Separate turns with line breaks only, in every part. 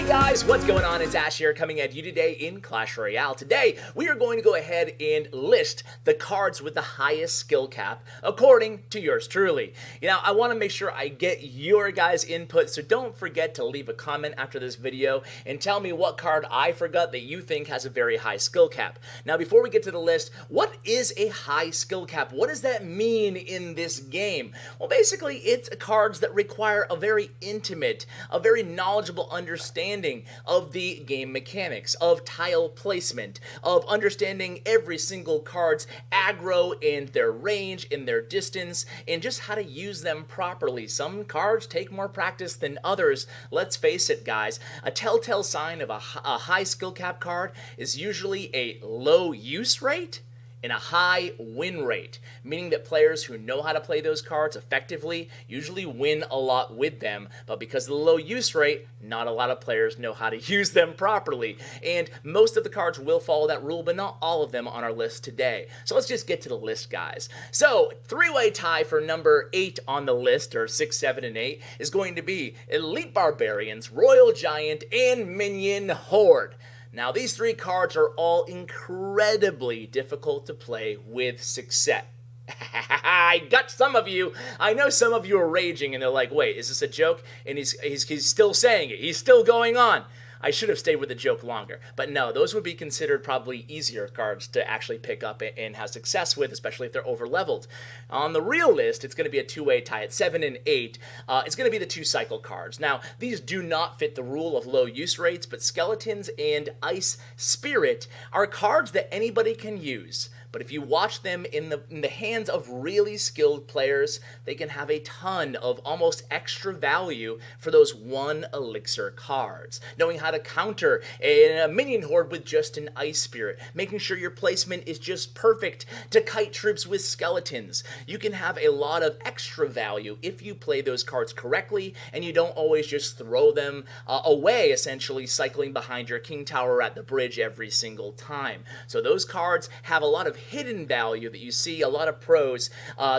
Hey guys, what's going on? It's Ash here coming at you today in Clash Royale. Today, we are going to go ahead and list the cards with the highest skill cap according to yours truly. I want to make sure I get your guys' input, so don't forget to leave a comment after this video and tell me what card I forgot that you think has a very high skill cap. Now, before we get to the list, what is a high skill cap? What does that mean in this game? Well, basically, it's cards that require a very intimate, a very knowledgeable understanding of the game mechanics, of tile placement, of understanding every single card's aggro and their range and their distance, and just how to use them properly. Some cards take more practice than others. Let's face it, guys. A telltale sign of a high skill cap card is usually a low use rate and a high win rate, meaning that players who know how to play those cards effectively usually win a lot with them, but because of the low use rate, not a lot of players know how to use them properly, and most of the cards will follow that rule, but not all of them on our list today. So let's just get to the list, guys. So, three-way tie for number 8 on the list, or 6, 7, and 8, is going to be Elite Barbarians, Royal Giant, and Minion Horde. Now, these three cards are all incredibly difficult to play with success. I got some of you. I know some of you are raging and they're like, wait, is this a joke? And he's still saying it. He's still going on. I should have stayed with the joke longer. But no, those would be considered probably easier cards to actually pick up and have success with, especially if they're over-leveled. On the real list, it's going to be a two-way tie at 7 and 8. It's going to be the 2-cycle cards. Now, these do not fit the rule of low use rates, but Skeletons and Ice Spirit are cards that anybody can use. But if you watch them in the hands of really skilled players, they can have a ton of almost extra value for those 1 elixir cards. Knowing how to counter a minion horde with just an Ice Spirit, making sure your placement is just perfect to kite troops with skeletons. You can have a lot of extra value if you play those cards correctly and you don't always just throw them away, essentially cycling behind your king tower at the bridge every single time. So those cards have a lot of hidden value that you see a lot of pros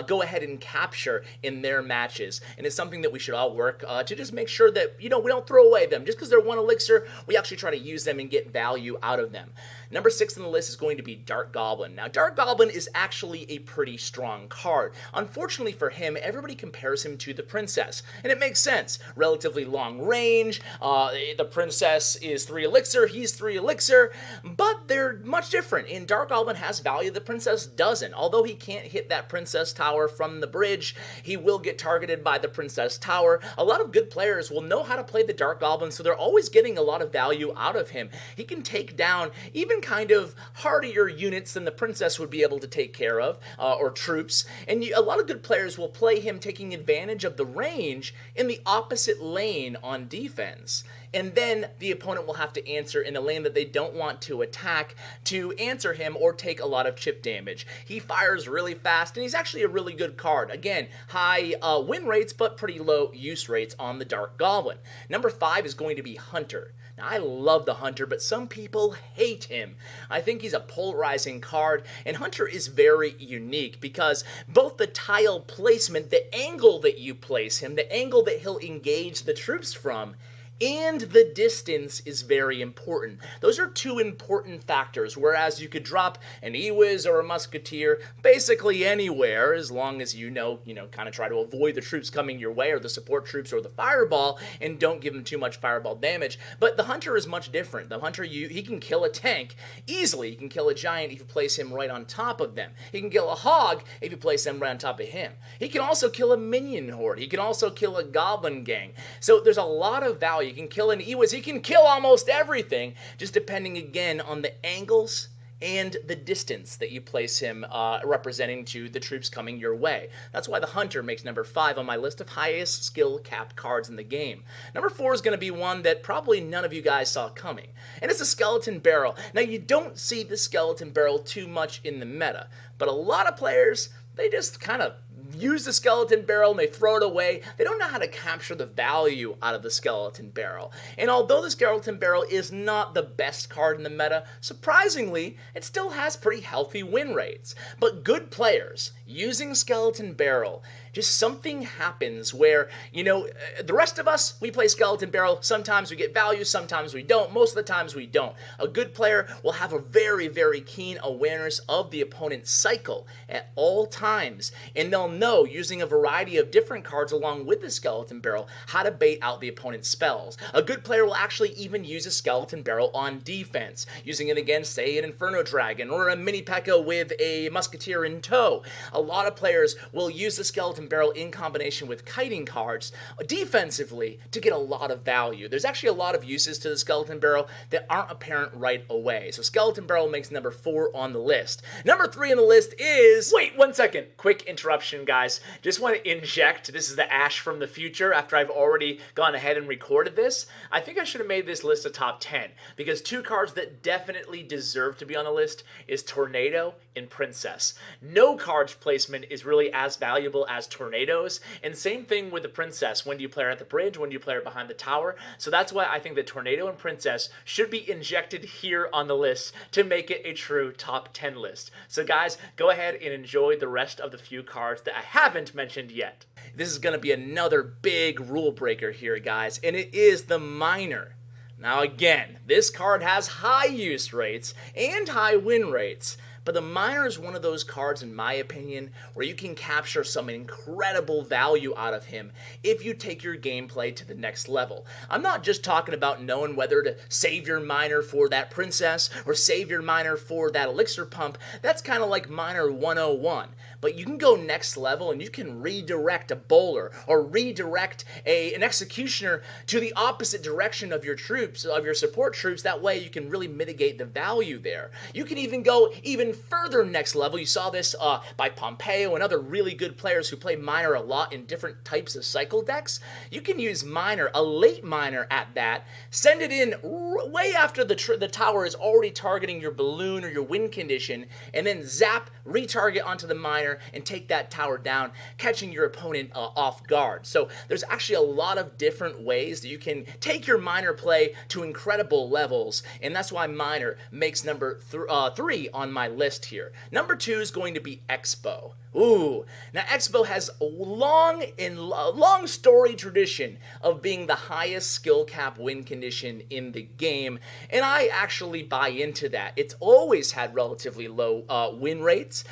go ahead and capture in their matches, and it's something that we should all work to just make sure that we don't throw away them just because they're 1 elixir. We actually try to use them and get value out of them. Number 6 on the list is going to be Dark Goblin. Now, Dark Goblin is actually a pretty strong card. Unfortunately for him, everybody compares him to the Princess, and it makes sense. Relatively long range, the Princess is 3 elixir, he's 3 elixir, but they're much different, and Dark Goblin has value the Princess doesn't. Although he can't hit that Princess Tower from the bridge, he will get targeted by the Princess Tower. A lot of good players will know how to play the Dark Goblin, so they're always getting a lot of value out of him. He can take down even kind of hardier units than the Princess would be able to take care of, or troops, and a lot of good players will play him taking advantage of the range in the opposite lane on defense. And then the opponent will have to answer in a lane that they don't want to attack to answer him or take a lot of chip damage. He fires really fast, and he's actually a really good card. Again, high win rates, but pretty low use rates on the Dark Goblin. Number 5 is going to be Hunter. Now, I love the Hunter, but some people hate him. I think he's a polarizing card, and Hunter is very unique because both the tile placement, the angle that you place him, the angle that he'll engage the troops from, and the distance is very important. Those are 2 important factors, whereas you could drop an Ewiz or a Musketeer basically anywhere as long as you kind of try to avoid the troops coming your way or the support troops or the fireball and don't give them too much fireball damage. But the Hunter is much different. The Hunter, he can kill a tank easily. He can kill a giant if you place him right on top of them. He can kill a hog if you place them right on top of him. He can also kill a minion horde. He can also kill a goblin gang. So there's a lot of value. You can kill an Ewiz. He can kill almost everything, just depending again on the angles and the distance that you place him representing to the troops coming your way. That's why the Hunter makes number 5 on my list of highest skill cap cards in the game. Number 4 is going to be one that probably none of you guys saw coming, and it's a Skeleton Barrel. Now, you don't see the Skeleton Barrel too much in the meta, but a lot of players, they just kind of use the skeleton barrel and they throw it away, they don't know how to capture the value out of the skeleton barrel. And although the skeleton barrel is not the best card in the meta, surprisingly, it still has pretty healthy win rates. But good players using skeleton barrel, just something happens where, the rest of us, we play skeleton barrel. Sometimes we get value, sometimes we don't. Most of the times we don't. A good player will have a very, very keen awareness of the opponent's cycle at all times, and they'll know, using a variety of different cards along with the skeleton barrel, how to bait out the opponent's spells. A good player will actually even use a skeleton barrel on defense, using it against, say, an Inferno Dragon or a Mini P.E.K.K.A. with a Musketeer in tow. A lot of players will use the skeleton barrel in combination with kiting cards defensively to get a lot of value. There's actually a lot of uses to the skeleton barrel that aren't apparent right away. So skeleton barrel makes number 4 on the list. Number 3 on the list is... Wait, 1 second. Quick interruption, guys. Just want to inject, this is the Ash from the future after I've already gone ahead and recorded this. I think I should have made this list a top 10 because 2 cards that definitely deserve to be on the list is Tornado and Princess. No card's placement is really as valuable as Tornado's, and same thing with the Princess. When do you play her at the bridge? When do you play her behind the tower? So that's why I think that Tornado and Princess should be injected here on the list to make it a true top 10 list. So guys, go ahead and enjoy the rest of the few cards that I haven't mentioned yet. This is going to be another big rule breaker here, guys, and it is the Miner. Now again, this card has high use rates and high win rates, but the Miner is one of those cards, in my opinion, where you can capture some incredible value out of him if you take your gameplay to the next level. I'm not just talking about knowing whether to save your Miner for that Princess or save your Miner for that Elixir Pump. That's kind of like Miner 101. But you can go next level and you can redirect a bowler or redirect an executioner to the opposite direction of your troops, of your support troops. That way you can really mitigate the value there. You can even go even further next level. You saw this by Pompeo and other really good players who play Miner a lot in different types of cycle decks. You can use Miner, a late Miner at that, send it in way after the tower is already targeting your balloon or your win condition, and then zap, retarget onto the Miner and take that tower down, catching your opponent off guard. So there's actually a lot of different ways that you can take your Miner play to incredible levels, and that's why Miner makes number 3 on my list here. Number 2 is going to be Expo. Ooh, now Expo has a long story tradition of being the highest skill cap win condition in the game, and I actually buy into that. It's always had relatively low use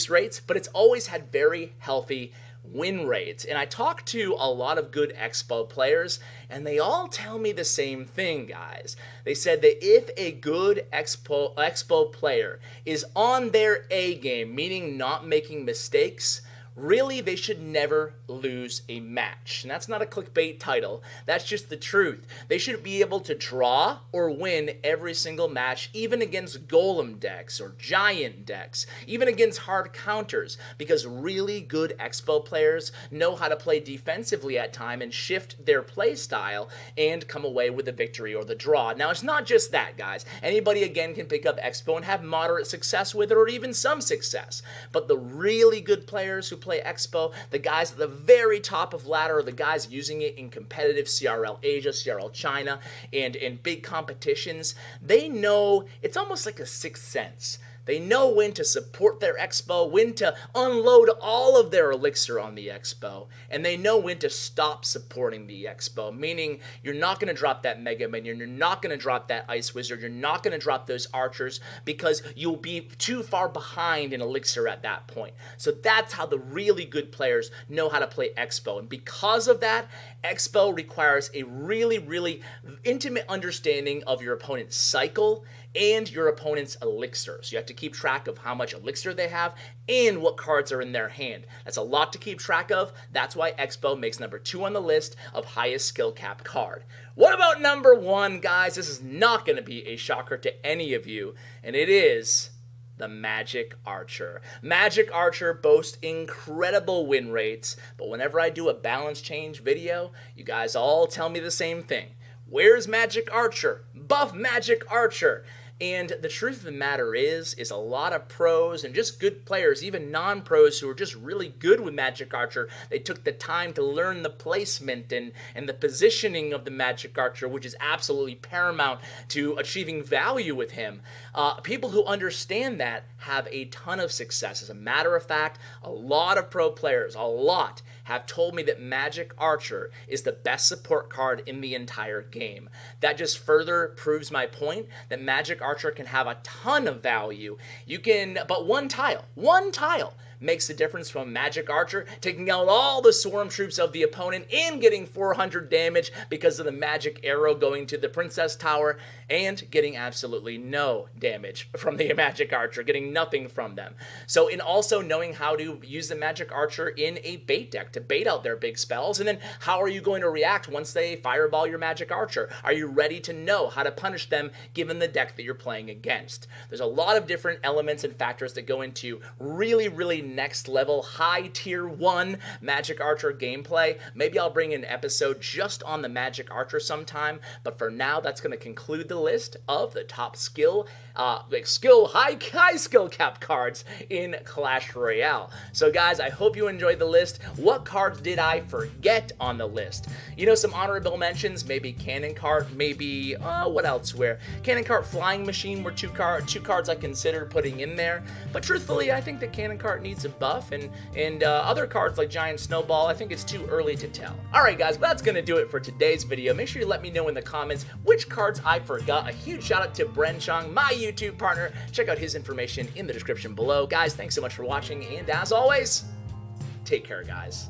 rates, but it's always had very healthy win rates. And I talk to a lot of good Expo players, and they all tell me the same thing, guys. They said that if a good Expo player is on their A game, meaning not making mistakes, really, they should never lose a match. And that's not a clickbait title. That's just the truth. They should be able to draw or win every single match, even against golem decks or giant decks, even against hard counters, because really good Expo players know how to play defensively at time and shift their play style and come away with the victory or the draw. Now, it's not just that, guys. Anybody, again, can pick up Expo and have moderate success with it or even some success. But the really good players who play Expo, the guys at the very top of ladder are the guys using it in competitive CRL Asia, CRL China, and in big competitions. They know, it's almost like a sixth sense. They know when to support their Expo, when to unload all of their elixir on the Expo, and they know when to stop supporting the Expo, meaning you're not going to drop that Mega Minion, you're not going to drop that Ice Wizard, you're not going to drop those archers because you'll be too far behind in elixir at that point. So that's how the really good players know how to play Expo, and because of that, Expo requires a really, really intimate understanding of your opponent's cycle and your opponent's elixir. So you have to keep track of how much elixir they have and what cards are in their hand. That's a lot to keep track of. That's why Expo makes number 2 on the list of highest skill cap card. What about number 1, guys? This is not going to be a shocker to any of you, and it is the Magic Archer. Magic Archer boasts incredible win rates, but whenever I do a balance change video, you guys all tell me the same thing. Where's Magic Archer? Buff Magic Archer. And the truth of the matter is a lot of pros and just good players, even non-pros who are just really good with Magic Archer, they took the time to learn the placement and the positioning of the Magic Archer, which is absolutely paramount to achieving value with him. People who understand that have a ton of success. As a matter of fact, a lot of pro players, have told me that Magic Archer is the best support card in the entire game. That just further proves my point that Magic Archer can have a ton of value. But one tile makes the difference from Magic Archer taking out all the swarm troops of the opponent and getting 400 damage because of the magic arrow going to the Princess Tower, and getting absolutely no damage from the Magic Archer, getting nothing from them. So in also knowing how to use the Magic Archer in a bait deck to bait out their big spells, and then how are you going to react once they fireball your Magic Archer? Are you ready to know how to punish them given the deck that you're playing against? There's a lot of different elements and factors that go into really next level, high tier 1 Magic Archer gameplay. Maybe I'll bring an episode just on the Magic Archer sometime, but for now, that's going to conclude the list of the top high skill cap cards in Clash Royale. So guys, I hope you enjoyed the list. What cards did I forget on the list? You know, some honorable mentions, maybe Cannon Cart, maybe, what else? Cannon Cart, Flying Machine were two cards I considered putting in there, but truthfully, I think that Cannon Cart needs a buff, and other cards like Giant Snowball, I think it's too early to tell. Alright guys, but that's going to do it for today's video. Make sure you let me know in the comments which cards I forgot. A huge shout out to Bren Chong, my YouTube partner. Check out his information in the description below. Guys, thanks so much for watching, and as always, take care, guys.